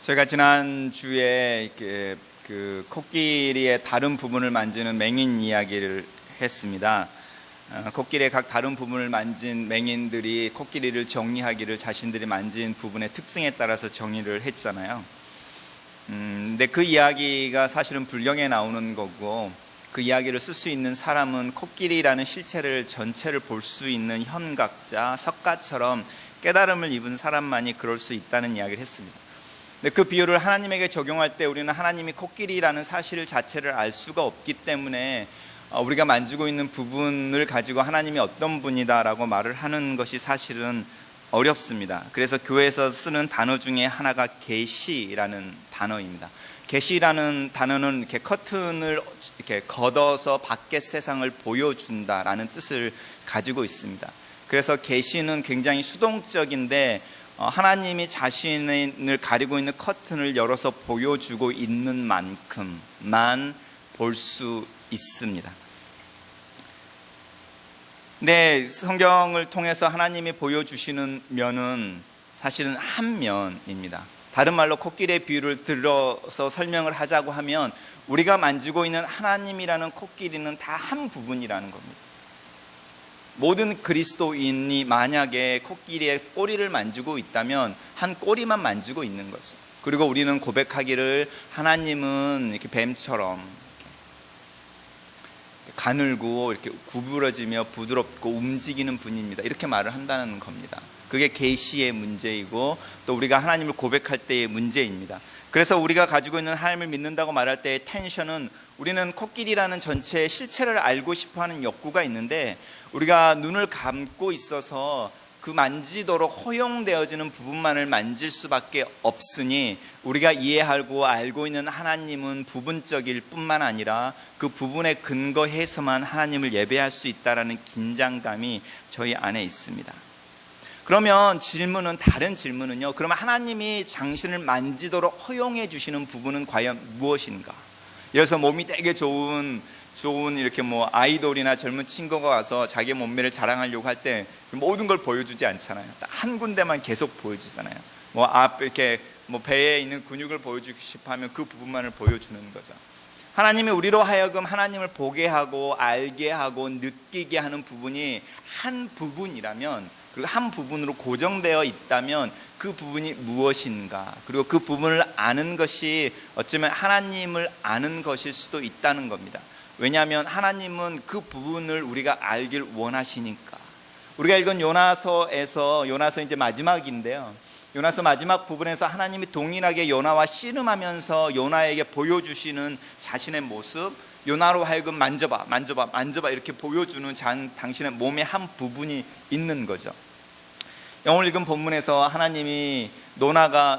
제가 지난주에 그 코끼리의 다른 부분을 만지는 맹인 이야기를 했습니다. 코끼리의 각 다른 부분을 만진 맹인들이 코끼리를 정의하기를 자신들이 만진 부분의 특징에 따라서 정의를 했잖아요. 근데 그 이야기가 사실은 불경에 나오는 거고, 그 이야기를 쓸 수 있는 사람은 코끼리라는 실체를 전체를 볼 수 있는 현각자, 석가처럼 깨달음을 입은 사람만이 그럴 수 있다는 이야기를 했습니다. 근데 그 비유를 하나님에게 적용할 때 우리는 하나님이 코끼리라는 사실 자체를 알 수가 없기 때문에 우리가 만지고 있는 부분을 가지고 하나님이 어떤 분이다라고 말을 하는 것이 사실은 어렵습니다. 그래서 교회에서 쓰는 단어 중에 하나가 계시라는 단어입니다. 계시라는 단어는 이렇게 커튼을 이렇게 걷어서 밖의 세상을 보여준다라는 뜻을 가지고 있습니다. 그래서 계시는 굉장히 수동적인데 하나님이 자신을 가리고 있는 커튼을 열어서 보여주고 있는 만큼만 볼 수 있습니다. 네, 성경을 통해서 하나님이 보여주시는 면은 사실은 한 면입니다. 다른 말로 코끼리의 비유를 들어서 설명을 하자고 하면 우리가 만지고 있는 하나님이라는 코끼리는 다 한 부분이라는 겁니다. 모든 그리스도인이 만약에 코끼리의 꼬리를 만지고 있다면 한 꼬리만 만지고 있는 거죠. 그리고 우리는 고백하기를 하나님은 이렇게 뱀처럼 가늘고 이렇게 구부러지며 부드럽고 움직이는 분입니다. 이렇게 말을 한다는 겁니다. 그게 계시의 문제이고 또 우리가 하나님을 고백할 때의 문제입니다. 그래서 우리가 가지고 있는 하나님을 믿는다고 말할 때의 텐션은 우리는 코끼리라는 전체의 실체를 알고 싶어하는 욕구가 있는데 우리가 눈을 감고 있어서 그 만지도록 허용되어지는 부분만을 만질 수밖에 없으니 우리가 이해하고 알고 있는 하나님은 부분적일 뿐만 아니라 그 부분에 근거해서만 하나님을 예배할 수 있다는 긴장감이 저희 안에 있습니다. 그러면 다른 질문은요, 그러면 하나님이 당신을 만지도록 허용해 주시는 부분은 과연 무엇인가? 예를 들어서 몸이 되게 좋은 이렇게 아이돌이나 젊은 친구가 와서 자기 몸매를 자랑하려고 할 때 모든 걸 보여주지 않잖아요. 딱 한 군데만 계속 보여주잖아요. 이렇게 배에 있는 근육을 보여주고 싶어 하면 그 부분만을 보여주는 거죠. 하나님이 우리로 하여금 하나님을 보게 하고 알게 하고 느끼게 하는 부분이 한 부분이라면, 그리고 한 부분으로 고정되어 있다면 그 부분이 무엇인가, 그리고 그 부분을 아는 것이 어쩌면 하나님을 아는 것일 수도 있다는 겁니다. 왜냐하면 하나님은 그 부분을 우리가 알길 원하시니까. 우리가 읽은 요나서 이제 마지막인데요, 요나서 마지막 부분에서 하나님이 동일하게 요나와 씨름하면서 요나에게 보여주시는 자신의 모습, 요나로 하여금 만져봐 이렇게 보여주는 당신의 몸의 한 부분이 있는 거죠. 오늘 읽은 본문에서 하나님이 요나가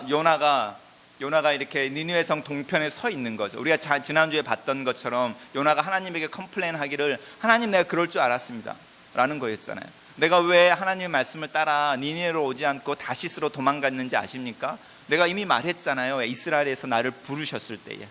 이렇게 니느웨 성 동편에 서 있는 거죠. 우리가 지난주에 봤던 것처럼 요나가 하나님에게 컴플레인하기를 하나님, 내가 그럴 줄 알았습니다 라는 거였잖아요. 내가 왜 하나님의 말씀을 따라 니느웨로 오지 않고 다시스로 도망갔는지 아십니까? 내가 이미 말했잖아요. 이스라엘에서 나를 부르셨을 때에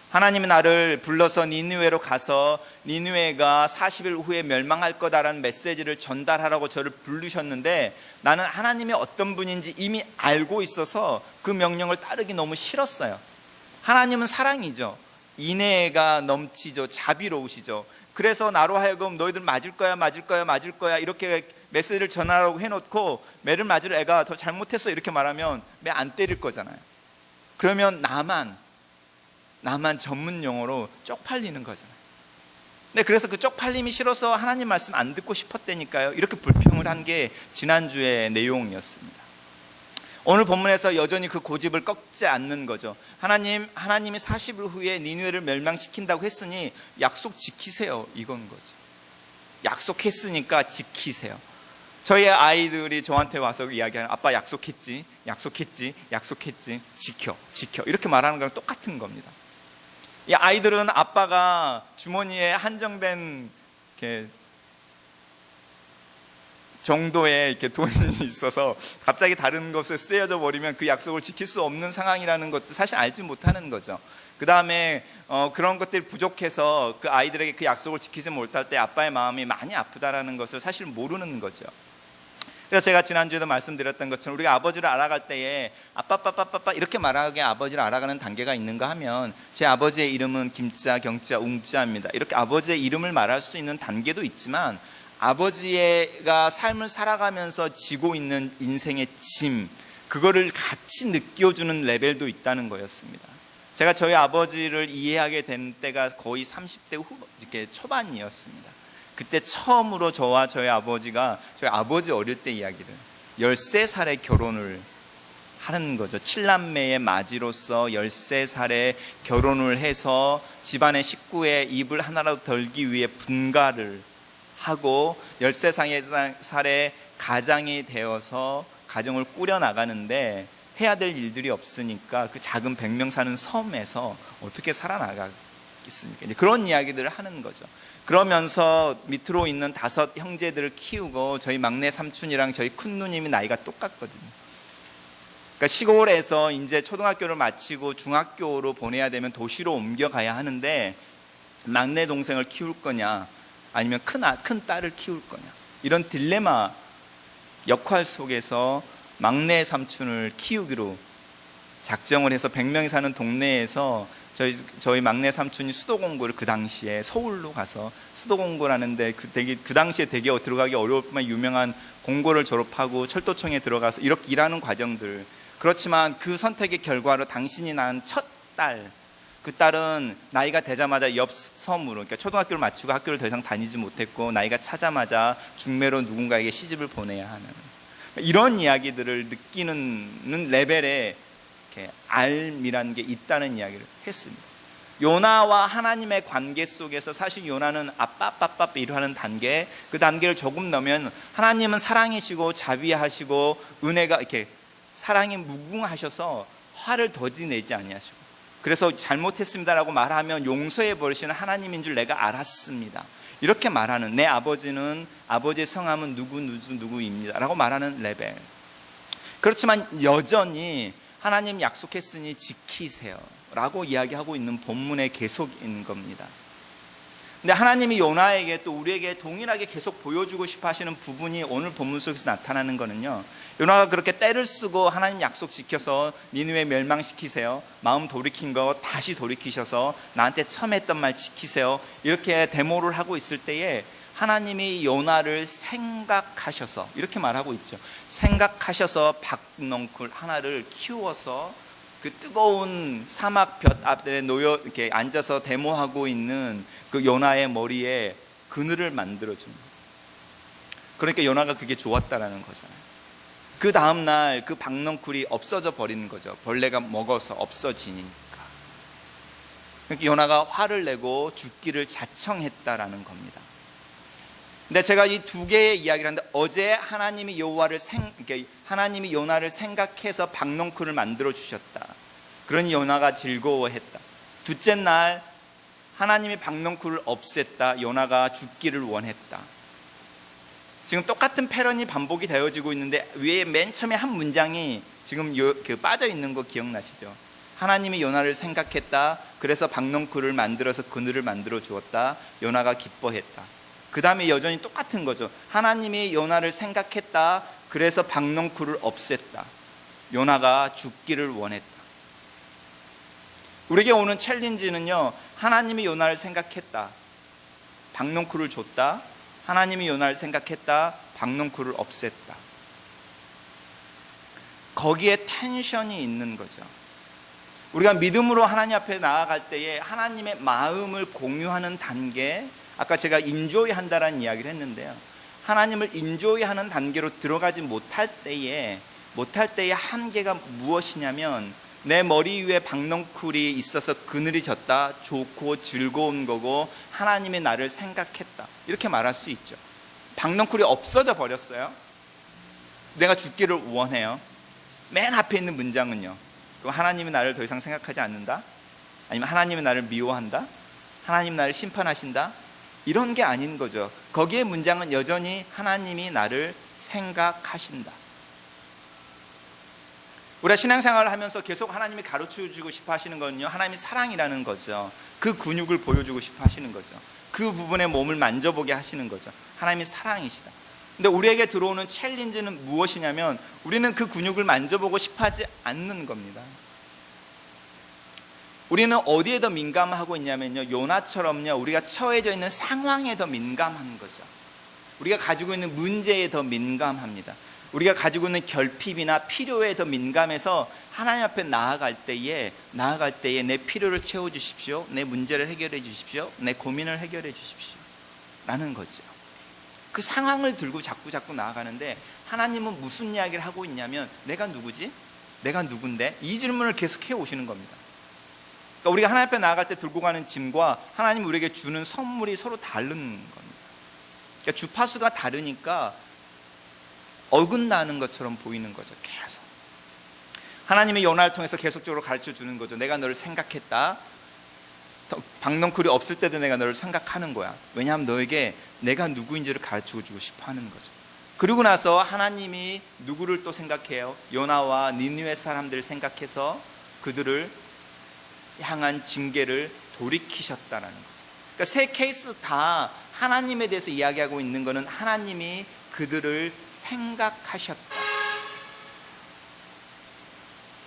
하나님이 나를 불러서 니느웨로 가서 니느웨가 40일 후에 멸망할 거다라는 메시지를 전달하라고 저를 부르셨는데 나는 하나님이 어떤 분인지 이미 알고 있어서 그 명령을 따르기 너무 싫었어요. 하나님은 사랑이죠. 인애가 넘치죠. 자비로우시죠. 그래서 나로 하여금 너희들 맞을 거야 이렇게 메시지를 전하라고 해놓고 매를 맞을 애가 더 잘못했어 이렇게 말하면 매 안 때릴 거잖아요. 그러면 나만 전문 용어로 쪽팔리는 거잖아요. 네, 그래서 그 쪽팔림이 싫어서 하나님 말씀 안 듣고 싶었다니까요. 이렇게 불평을 한 게 지난주의 내용이었습니다. 오늘 본문에서 여전히 그 고집을 꺾지 않는 거죠. 하나님이 40일 후에 니느웨를 멸망시킨다고 했으니 약속 지키세요, 이건 거죠. 약속했으니까 지키세요. 저희 아이들이 저한테 와서 이야기하는, 아빠 약속했지 지켜 이렇게 말하는 거랑 똑같은 겁니다. 이 아이들은 아빠가 주머니에 한정된 정도의 이렇게 돈이 있어서 갑자기 다른 것에 쓰여져 버리면 그 약속을 지킬 수 없는 상황이라는 것도 사실 알지 못하는 거죠. 그 다음에 그런 것들이 부족해서 그 아이들에게 그 약속을 지키지 못할 때 아빠의 마음이 많이 아프다라는 것을 사실 모르는 거죠. 그래서 제가 지난주에도 말씀드렸던 것처럼 우리가 아버지를 알아갈 때에 아빠 이렇게 말하기에 아버지를 알아가는 단계가 있는가 하면 제 아버지의 이름은 김자, 경자, 웅자입니다. 이렇게 아버지의 이름을 말할 수 있는 단계도 있지만 아버지가 삶을 살아가면서 지고 있는 인생의 짐, 그거를 같이 느껴주는 레벨도 있다는 거였습니다. 제가 저희 아버지를 이해하게 된 때가 거의 30대 이렇게 초반이었습니다. 그때 처음으로 저와 저희 아버지가 저희 아버지 어릴 때 이야기를 13살에 결혼을 하는 거죠. 7남매의 ματ이로서 13살에 결혼을 해서 집안의 식구의 입을 하나라도 덜기 위해 분가를 하고 13살에 가장이 되어서 가정을 꾸려나가는데 해야 될 일들이 없으니까 그 작은 100명 사는 섬에서 어떻게 살아나가겠습니까? 이제 그런 이야기들을 하는 거죠. 그러면서 밑으로 있는 5 형제들을 키우고 저희 막내 삼촌이랑 저희 큰 누님이 나이가 똑같거든요. 그러니까 시골에서 이제 초등학교를 마치고 중학교로 보내야 되면 도시로 옮겨가야 하는데 막내 동생을 키울 거냐 아니면 큰 딸을 키울 거냐, 이런 딜레마 역할 속에서 막내 삼촌을 키우기로 작정을 해서 100명이 사는 동네에서 저희 막내 삼촌이 수도 공부를 그 당시에 서울로 가서 수도 공부를 하는데 그 당시에 되게 들어가기 어려울 뿐만 유명한 공고를 졸업하고 철도청에 들어가서 이렇게 일하는 과정들. 그렇지만 그 선택의 결과로 당신이 낳은 첫 딸, 그 딸은 나이가 되자마자 옆 섬으로, 그러니까 초등학교를 마치고 학교를 더 이상 다니지 못했고 나이가 차자마자 중매로 누군가에게 시집을 보내야 하는 이런 이야기들을 느끼는 레벨의 알미라는 게 있다는 이야기를 했습니다. 요나와 하나님의 관계 속에서 사실 요나는 아빠 이러하는 단계, 그 단계를 조금 넘으면 하나님은 사랑이시고 자비하시고 은혜가 이렇게 사랑이 무궁하셔서 화를 더디 내지 아니하시고, 그래서 잘못했습니다라고 말하면 용서해 버리시는 하나님인 줄 내가 알았습니다, 이렇게 말하는, 내 아버지는 아버지의 성함은 누구입니다 라고 말하는 레벨. 그렇지만 여전히 하나님 약속했으니 지키세요 라고 이야기하고 있는 본문의 계속인 겁니다. 근데 하나님이 요나에게 또 우리에게 동일하게 계속 보여주고 싶어 하시는 부분이 오늘 본문 속에서 나타나는 거는요, 요나가 그렇게 때를 쓰고 하나님 약속 지켜서 니느웨 멸망시키세요, 마음 돌이킨 거 다시 돌이키셔서 나한테 처음 했던 말 지키세요, 이렇게 데모를 하고 있을 때에 하나님이 요나를 생각하셔서 이렇게 말하고 있죠. 생각하셔서 박넝쿨 하나를 키워서 그 뜨거운 사막 볕 앞에 놓여 이렇게 앉아서 데모하고 있는 그 요나의 머리에 그늘을 만들어 줍니다. 그러니까 요나가 그게 좋았다라는 거잖아요. 그 다음 날 그 박넝쿨이 없어져 버리는 거죠. 벌레가 먹어서 없어지니까. 그러니까 요나가 화를 내고 죽기를 자청했다라는 겁니다. 근데 제가 이 두 개의 이야기를 하는데, 어제 하나님이 하나님이 요나를 생각해서 박넝쿨을 만들어 주셨다. 그러니 요나가 즐거워했다. 둘째 날 하나님이 박넝쿨을 없앴다. 요나가 죽기를 원했다. 지금 똑같은 패턴이 반복이 되어지고 있는데 위에 맨 처음에 한 문장이 지금 빠져 있는 거 기억나시죠? 하나님이 요나를 생각했다. 그래서 박넝쿨을 만들어서 그늘을 만들어 주었다. 요나가 기뻐했다. 그 다음에 여전히 똑같은 거죠. 하나님이 요나를 생각했다. 그래서 박넝쿨을 없앴다. 요나가 죽기를 원했다. 우리에게 오는 챌린지는요, 하나님이 요나를 생각했다, 박넝쿨을 줬다. 하나님이 요나를 생각했다, 박넝쿨을 없앴다. 거기에 텐션이 있는 거죠. 우리가 믿음으로 하나님 앞에 나아갈 때에 하나님의 마음을 공유하는 단계, 아까 제가 인조이 한다라는 이야기를 했는데요, 하나님을 인조이 하는 단계로 들어가지 못할 때의 한계가 무엇이냐면, 내 머리 위에 박넝쿨이 있어서 그늘이 졌다, 좋고 즐거운 거고 하나님이 나를 생각했다, 이렇게 말할 수 있죠. 박넝쿨이 없어져 버렸어요. 내가 죽기를 원해요. 맨 앞에 있는 문장은요, 그럼 하나님이 나를 더 이상 생각하지 않는다? 아니면 하나님이 나를 미워한다? 하나님이 나를 심판하신다? 이런 게 아닌 거죠. 거기에 문장은 여전히 하나님이 나를 생각하신다. 우리가 신앙생활을 하면서 계속 하나님이 가르쳐주고 싶어 하시는 거는요, 하나님이 사랑이라는 거죠. 그 근육을 보여주고 싶어 하시는 거죠. 그 부분의 몸을 만져보게 하시는 거죠. 하나님이 사랑이시다. 근데 우리에게 들어오는 챌린지는 무엇이냐면 우리는 그 근육을 만져보고 싶어하지 않는 겁니다. 우리는 어디에 더 민감하고 있냐면요, 요나처럼요, 우리가 처해져 있는 상황에 더 민감한 거죠. 우리가 가지고 있는 문제에 더 민감합니다. 우리가 가지고 있는 결핍이나 필요에 더 민감해서 하나님 앞에 나아갈 때에 내 필요를 채워주십시오, 내 문제를 해결해 주십시오, 내 고민을 해결해 주십시오 라는 거죠. 그 상황을 들고 자꾸 나아가는데 하나님은 무슨 이야기를 하고 있냐면 내가 누구지? 내가 누군데? 이 질문을 계속 해오시는 겁니다. 그러니까 우리가 하나님 앞에 나아갈 때 들고 가는 짐과 하나님 우리에게 주는 선물이 서로 다른 겁니다. 그러니까 주파수가 다르니까 어긋나는 것처럼 보이는 거죠. 계속 하나님이 요나를 통해서 계속적으로 가르쳐 주는 거죠. 내가 너를 생각했다. 박넝쿨이 없을 때도 내가 너를 생각하는 거야. 왜냐하면 너에게 내가 누구인지를 가르쳐 주고 싶어 하는 거죠. 그리고 나서 하나님이 누구를 또 생각해요? 요나와 니느웨 사람들을 생각해서 그들을 향한 징계를 돌이키셨다는 거죠. 그러니까 세 케이스 다 하나님에 대해서 이야기하고 있는 것은 하나님이 그들을 생각하셨다.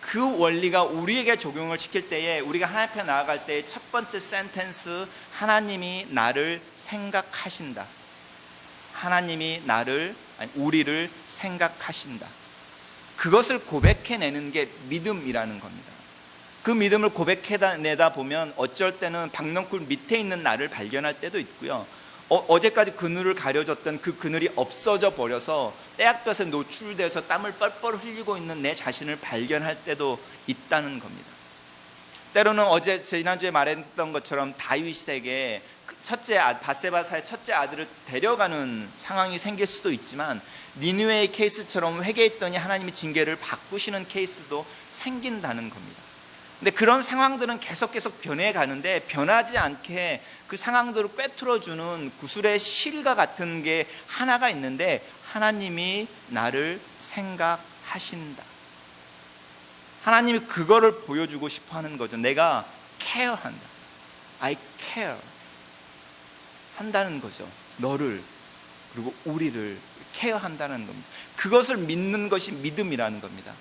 그 원리가 우리에게 적용을 시킬 때에 우리가 하나님 앞에 나아갈 때의 첫 번째 센텐스, 하나님이 나를 생각하신다. 하나님이 우리를 생각하신다. 그것을 고백해내는 게 믿음이라는 겁니다. 그 믿음을 고백해내다 보면 어쩔 때는 박넝쿨 밑에 있는 나를 발견할 때도 있고요, 어제까지 그늘을 가려줬던 그 그늘이 없어져 버려서 떼약볕에 노출되어서 땀을 뻘뻘 흘리고 있는 내 자신을 발견할 때도 있다는 겁니다. 때로는 지난주에 말했던 것처럼 다윗에게 바세바사의 첫째 아들을 데려가는 상황이 생길 수도 있지만 니느웨의 케이스처럼 회개했더니 하나님이 징계를 바꾸시는 케이스도 생긴다는 겁니다. 근데 그런 상황들은 계속 변해가는데 변하지 않게 그 상황들을 꿰뚫어주는 구슬의 실과 같은 게 하나가 있는데 하나님이 나를 생각하신다. 하나님이 그거를 보여주고 싶어 하는 거죠. 내가 케어한다. I care 한다는 거죠. 너를 그리고 우리를 케어한다는 겁니다. 그것을 믿는 것이 믿음이라는 겁니다.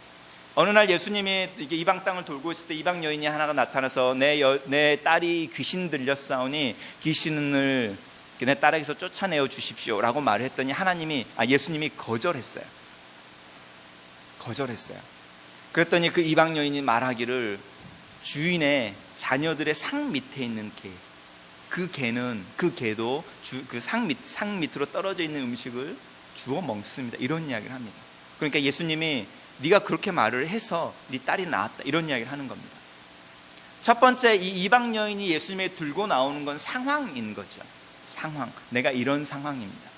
어느 날 예수님이 이방 땅을 돌고 있을 때 이방 여인이 하나가 나타나서 내 딸이 귀신 들렸사오니 귀신을 내 딸에게서 쫓아내어 주십시오 라고 말을 했더니 예수님이 거절했어요. 그랬더니 그 이방 여인이 말하기를 주인의 자녀들의 상 밑에 있는 그 개도 그 상 밑으로 떨어져 있는 음식을 주워 먹습니다. 이런 이야기를 합니다. 그러니까 예수님이 네가 그렇게 말을 해서 네 딸이 나았다 이런 이야기를 하는 겁니다. 첫 번째, 이 이방 여인이 예수님에 들고 나오는 건 상황인 거죠. 상황, 내가 이런 상황입니다.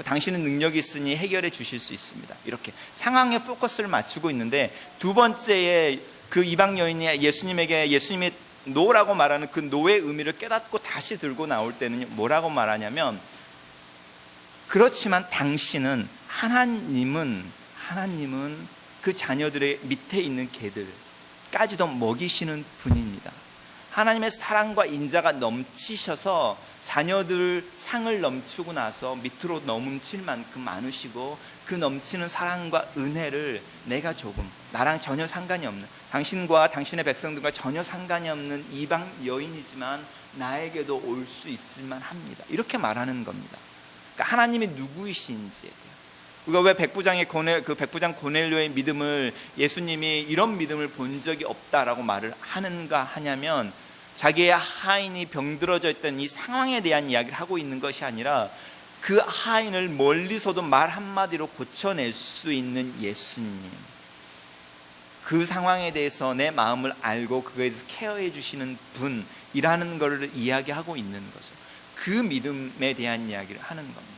당신은 능력이 있으니 해결해 주실 수 있습니다. 이렇게 상황에 포커스를 맞추고 있는데, 두 번째에 그 이방 여인이 예수님이 노라고 말하는 그 노의 의미를 깨닫고 다시 들고 나올 때는 뭐라고 말하냐면, 그렇지만 하나님은 그 자녀들의 밑에 있는 개들까지도 먹이시는 분입니다. 하나님의 사랑과 인자가 넘치셔서 자녀들 상을 넘치고 나서 밑으로 넘칠 만큼 많으시고, 그 넘치는 사랑과 은혜를 내가 나랑 전혀 상관이 없는, 당신과 당신의 백성들과 전혀 상관이 없는 이방 여인이지만 나에게도 올 수 있을 만합니다. 이렇게 말하는 겁니다. 그러니까 하나님이 누구이신지에 대해. 우리가 왜 백부장 고넬료의 믿음을 예수님이 이런 믿음을 본 적이 없다라고 말을 하는가 하냐면, 자기의 하인이 병들어져 있던 이 상황에 대한 이야기를 하고 있는 것이 아니라 그 하인을 멀리서도 말 한마디로 고쳐낼 수 있는 예수님, 그 상황에 대해서 내 마음을 알고 그거에 대해서 케어해 주시는 분이라는 것을 이야기하고 있는 거죠. 그 믿음에 대한 이야기를 하는 겁니다.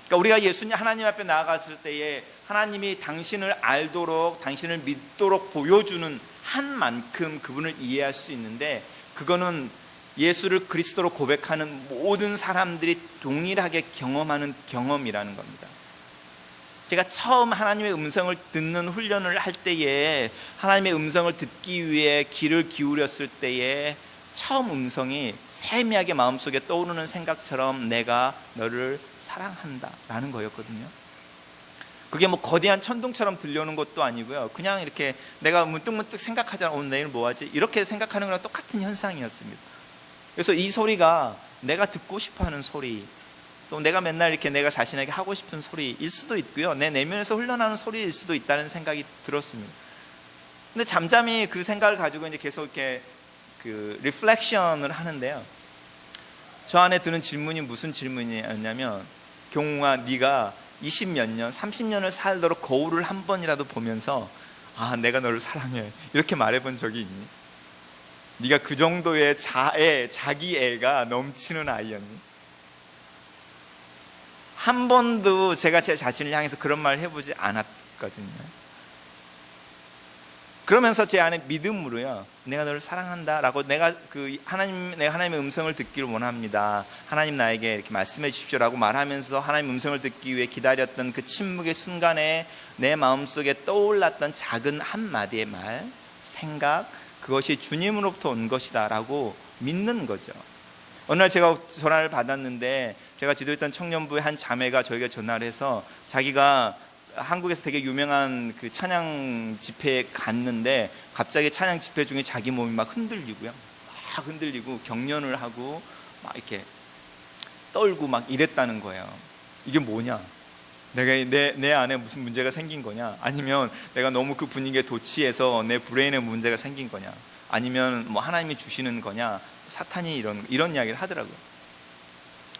그러니까 우리가 하나님 앞에 나아갔을 때에 하나님이 당신을 알도록, 당신을 믿도록 보여주는 한 만큼 그분을 이해할 수 있는데, 그거는 예수를 그리스도로 고백하는 모든 사람들이 동일하게 경험하는 경험이라는 겁니다. 제가 처음 하나님의 음성을 듣는 훈련을 할 때에, 하나님의 음성을 듣기 위해 귀를 기울였을 때에 처음 음성이 세미하게 마음속에 떠오르는 생각처럼 내가 너를 사랑한다 라는 거였거든요. 그게 뭐 거대한 천둥처럼 들려오는 것도 아니고요. 그냥 이렇게 내가 문득문득 생각하잖아. 오늘 내일 뭐 하지? 이렇게 생각하는 거랑 똑같은 현상이었습니다. 그래서 이 소리가 내가 듣고 싶어하는 소리, 또 내가 맨날 이렇게 내가 자신에게 하고 싶은 소리일 수도 있고요. 내 내면에서 흘러나오는 소리일 수도 있다는 생각이 들었습니다. 근데 잠잠히 그 생각을 가지고 이제 계속 이렇게 그 리플렉션을 하는데요. 저 안에 드는 질문이 무슨 질문이었냐면, 경웅아, 네가 20몇 년, 30년을 살도록 거울을 한 번이라도 보면서 아, 내가 너를 사랑해, 이렇게 말해본 적이 있니? 네가 그 정도의 자기 애가 넘치는 아이였니? 한 번도 제가 제 자신을 향해서 그런 말을 해보지 않았거든요. 그러면서 제 안에 믿음으로요, 내가 너를 사랑한다 라고, 내가 하나님의 음성을 듣기를 원합니다, 하나님 나에게 이렇게 말씀해 주십시오 라고 말하면서 하나님의 음성을 듣기 위해 기다렸던 그 침묵의 순간에 내 마음속에 떠올랐던 작은 한마디의 말, 생각, 그것이 주님으로부터 온 것이다 라고 믿는 거죠. 어느 날 제가 전화를 받았는데, 제가 지도했던 청년부의 한 자매가 저에게 전화를 해서 자기가 한국에서 되게 유명한 그 찬양 집회에 갔는데 갑자기 찬양 집회 중에 자기 몸이 막 흔들리고요, 막 흔들리고 경련을 하고 막 이렇게 떨고 막 이랬다는 거예요. 이게 뭐냐? 내 안에 무슨 문제가 생긴 거냐? 아니면 내가 너무 그 분위기에 도취해서 내 브레인에 문제가 생긴 거냐? 아니면 뭐 하나님이 주시는 거냐? 사탄이 이런 이야기를 하더라고요.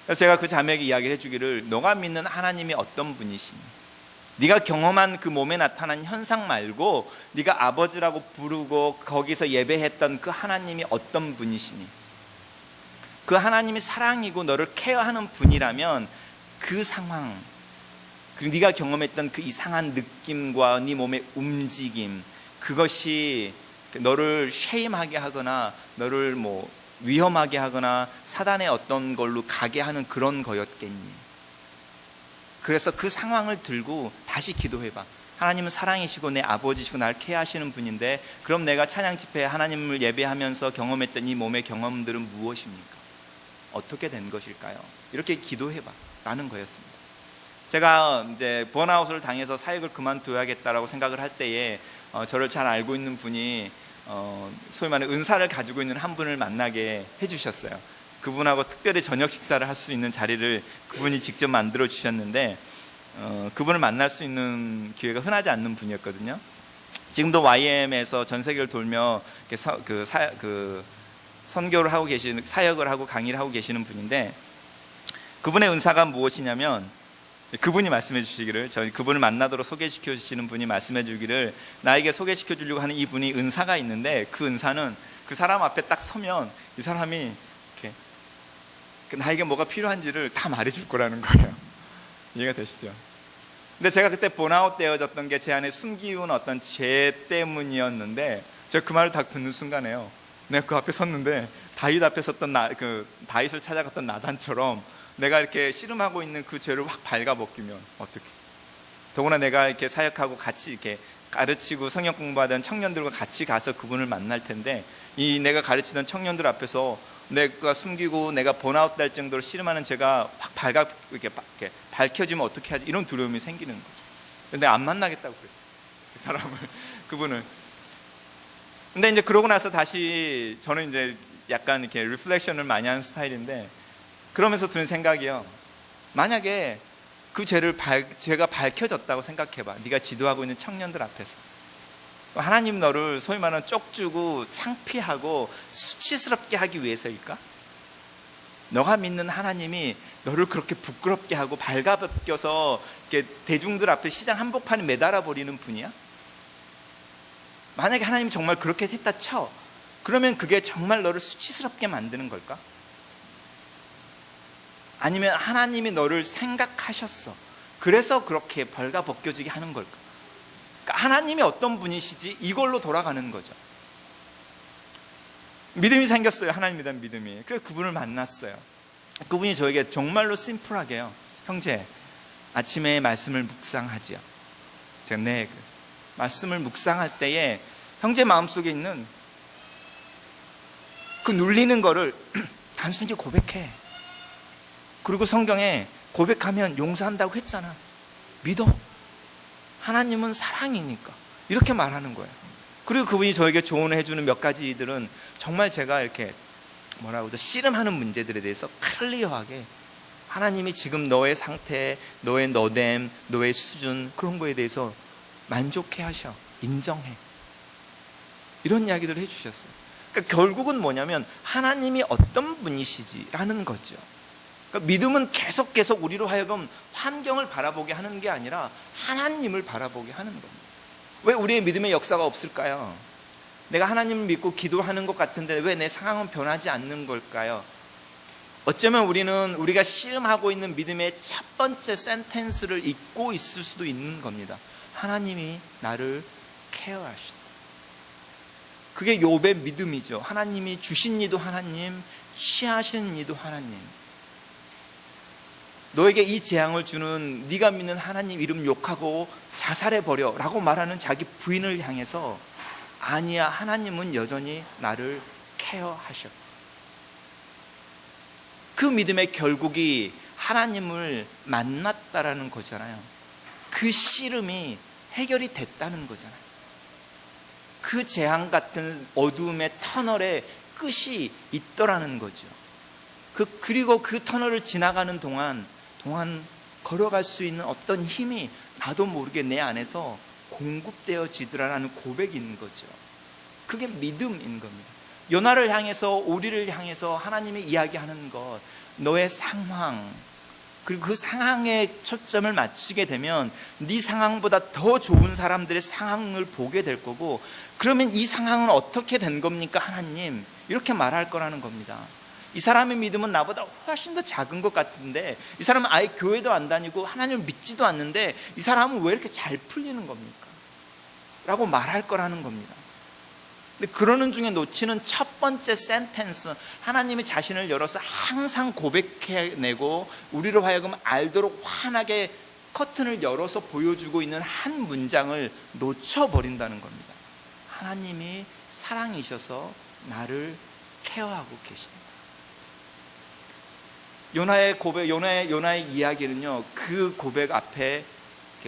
그래서 제가 그 자매에게 이야기를 해주기를, 너가 믿는 하나님이 어떤 분이시니? 네가 경험한 그 몸에 나타난 현상 말고 네가 아버지라고 부르고 거기서 예배했던 그 하나님이 어떤 분이시니? 그 하나님이 사랑이고 너를 케어하는 분이라면 그 상황, 그리고 네가 경험했던 그 이상한 느낌과 네 몸의 움직임, 그것이 너를 쉐임하게 하거나 너를 뭐 위험하게 하거나 사단의 어떤 걸로 가게 하는 그런 거였겠니? 그래서 그 상황을 들고 다시 기도해봐. 하나님은 사랑이시고 내 아버지시고 나를 케어하시는 분인데, 그럼 내가 찬양 집회에 하나님을 예배하면서 경험했던 이 몸의 경험들은 무엇입니까? 어떻게 된 것일까요? 이렇게 기도해봐 라는 거였습니다. 제가 이제 번아웃을 당해서 사역을 그만둬야겠다라고 생각을 할 때에 저를 잘 알고 있는 분이 소위 말하는 은사를 가지고 있는 한 분을 만나게 해주셨어요. 그분하고 특별히 저녁 식사를 할 수 있는 자리를 그분이 직접 만들어 주셨는데, 그분을 만날 수 있는 기회가 흔하지 않는 분이었거든요. 지금도 YM에서 전 세계를 돌며 선교를 하고 계시는, 사역을 하고 강의를 하고 계시는 분인데, 그분의 은사가 무엇이냐면, 그분이 말씀해 주시기를, 저희 그분을 만나도록 소개시켜 주시는 분이 말씀해 주기를, 나에게 소개시켜 주려고 하는 이분이 은사가 있는데, 그 은사는 그 사람 앞에 딱 서면 이 사람이 이렇게 나에게 뭐가 필요한지를 다 말해줄 거라는 거예요. 이해가 되시죠? 근데 제가 그때 번아웃 되어졌던 게 제 안에 숨기운 어떤 죄 때문이었는데, 제가 그 말을 딱 듣는 순간에요, 내가 그 앞에 섰는데 다윗 앞에 섰던 다윗을 찾아갔던 나단처럼 내가 이렇게 씨름하고 있는 그 죄를 확 발가벗기면 어떻게? 더구나 내가 이렇게 사역하고 같이 이렇게 가르치고 성경 공부하던 청년들과 같이 가서 그분을 만날 텐데, 이 내가 가르치던 청년들 앞에서 내가 숨기고 내가 번아웃 될 정도로 씨름하는 죄가 확 이렇게 밝혀지면 어떻게 하지? 이런 두려움이 생기는 거죠. 근데 안 만나겠다고 그랬어요, 그 사람을, 그분을. 근데 이제 그러고 나서 다시 저는 이제 약간 이렇게 리플렉션을 많이 하는 스타일인데, 그러면서 드는 생각이요, 만약에 그 죄가 밝혀졌다고 생각해봐. 네가 지도하고 있는 청년들 앞에서 하나님 너를 소위 말하는 쪽주고 창피하고 수치스럽게 하기 위해서일까? 너가 믿는 하나님이 너를 그렇게 부끄럽게 하고 발가벗겨서 이렇게 대중들 앞에 시장 한복판에 매달아 버리는 분이야? 만약에 하나님이 정말 그렇게 했다 쳐, 그러면 그게 정말 너를 수치스럽게 만드는 걸까? 아니면 하나님이 너를 생각하셨어, 그래서 그렇게 벌가벗겨지게 하는 걸까? 그러니까 하나님이 어떤 분이시지? 이걸로 돌아가는 거죠. 믿음이 생겼어요. 하나님에 대한 믿음이. 그래서 그분을 만났어요. 그분이 저에게 정말로 심플하게요, 형제, 아침에 말씀을 묵상하지요. 제가 네, 그래서 말씀을 묵상할 때에 형제 마음속에 있는 그 눌리는 거를 단순히 고백해. 그리고 성경에 고백하면 용서한다고 했잖아. 믿어. 하나님은 사랑이니까 이렇게 말하는 거예요. 그리고 그분이 저에게 조언을 해주는 몇 가지들은 정말 제가 이렇게 뭐라고 씨름하는 문제들에 대해서 클리어하게 하나님이 지금 너의 상태, 너의 너됨, 너의 수준 그런 거에 대해서 만족해 하셔, 인정해, 이런 이야기들을 해주셨어요. 그러니까 결국은 뭐냐면 하나님이 어떤 분이시지라는 거죠. 그러니까 믿음은 계속 우리로 하여금 환경을 바라보게 하는 게 아니라 하나님을 바라보게 하는 겁니다. 왜 우리의 믿음의 역사가 없을까요? 내가 하나님을 믿고 기도하는 것 같은데 왜 내 상황은 변하지 않는 걸까요? 어쩌면 우리는 우리가 씨름하고 있는 믿음의 첫 번째 센텐스를 잊고 있을 수도 있는 겁니다. 하나님이 나를 케어하신다. 그게 욥의 믿음이죠. 하나님이 주신 이도 하나님, 취하신 이도 하나님. 너에게 이 재앙을 주는 네가 믿는 하나님 이름 욕하고 자살해버려 라고 말하는 자기 부인을 향해서 아니야, 하나님은 여전히 나를 케어하셔. 그 믿음의 결국이 하나님을 만났다라는 거잖아요. 그 씨름이 해결이 됐다는 거잖아요. 그 재앙 같은 어두움의 터널에 끝이 있더라는 거죠. 그리고 그 터널을 지나가는 동안 걸어갈 수 있는 어떤 힘이 나도 모르게 내 안에서 공급되어지더라라는 고백이 있는 거죠. 그게 믿음인 겁니다. 요나를 향해서, 우리를 향해서 하나님이 이야기하는 것, 너의 상황, 그리고 그 상황에 초점을 맞추게 되면 네 상황보다 더 좋은 사람들의 상황을 보게 될 거고, 그러면 이 상황은 어떻게 된 겁니까 하나님? 이렇게 말할 거라는 겁니다. 이 사람의 믿음은 나보다 훨씬 더 작은 것 같은데, 이 사람은 아예 교회도 안 다니고 하나님을 믿지도 않는데 이 사람은 왜 이렇게 잘 풀리는 겁니까? 라고 말할 거라는 겁니다. 근데 그러는 중에 놓치는 첫 번째 센텐스, 하나님이 자신을 열어서 항상 고백해내고 우리로 하여금 알도록 환하게 커튼을 열어서 보여주고 있는 한 문장을 놓쳐버린다는 겁니다. 하나님이 사랑이셔서 나를 케어하고 계신다. 요나의 고백, 요나의 이야기는요, 그 고백 앞에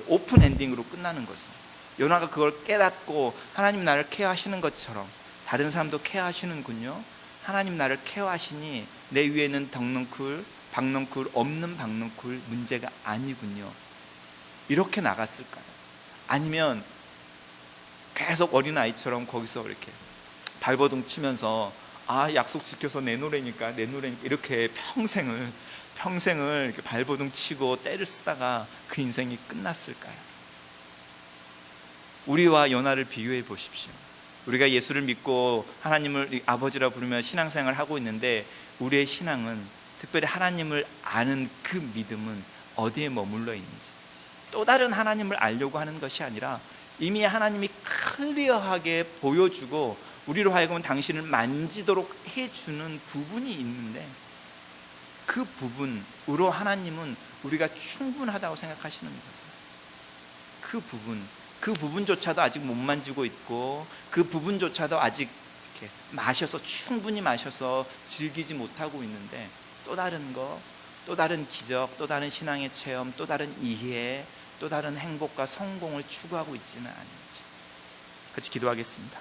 오픈 엔딩으로 끝나는 거죠. 요나가 그걸 깨닫고 하나님 나를 케어하시는 것처럼 다른 사람도 케어하시는군요. 하나님 나를 케어하시니 내 위에는 박넝쿨 없는 박넝쿨 문제가 아니군요. 이렇게 나갔을까요? 아니면 계속 어린아이처럼 거기서 이렇게 발버둥 치면서 약속 지켜서 내 노래니까 이렇게 평생을 이렇게 발버둥 치고 때를 쓰다가 그 인생이 끝났을까요? 우리와 요나를 비교해 보십시오. 우리가 예수를 믿고 하나님을 아버지라 부르며 신앙생활을 하고 있는데 우리의 신앙은, 특별히 하나님을 아는 그 믿음은 어디에 머물러 있는지, 또 다른 하나님을 알려고 하는 것이 아니라 이미 하나님이 클리어하게 보여주고 우리로 하여금 당신을 만지도록 해주는 부분이 있는데, 그 부분으로 하나님은 우리가 충분하다고 생각하시는 거죠. 그 부분조차도 아직 못 만지고 있고, 그 부분조차도 아직 이렇게 충분히 마셔서 즐기지 못하고 있는데, 또 다른 거, 또 다른 기적, 또 다른 신앙의 체험, 또 다른 이해, 또 다른 행복과 성공을 추구하고 있지는 않은지. 같이 기도하겠습니다.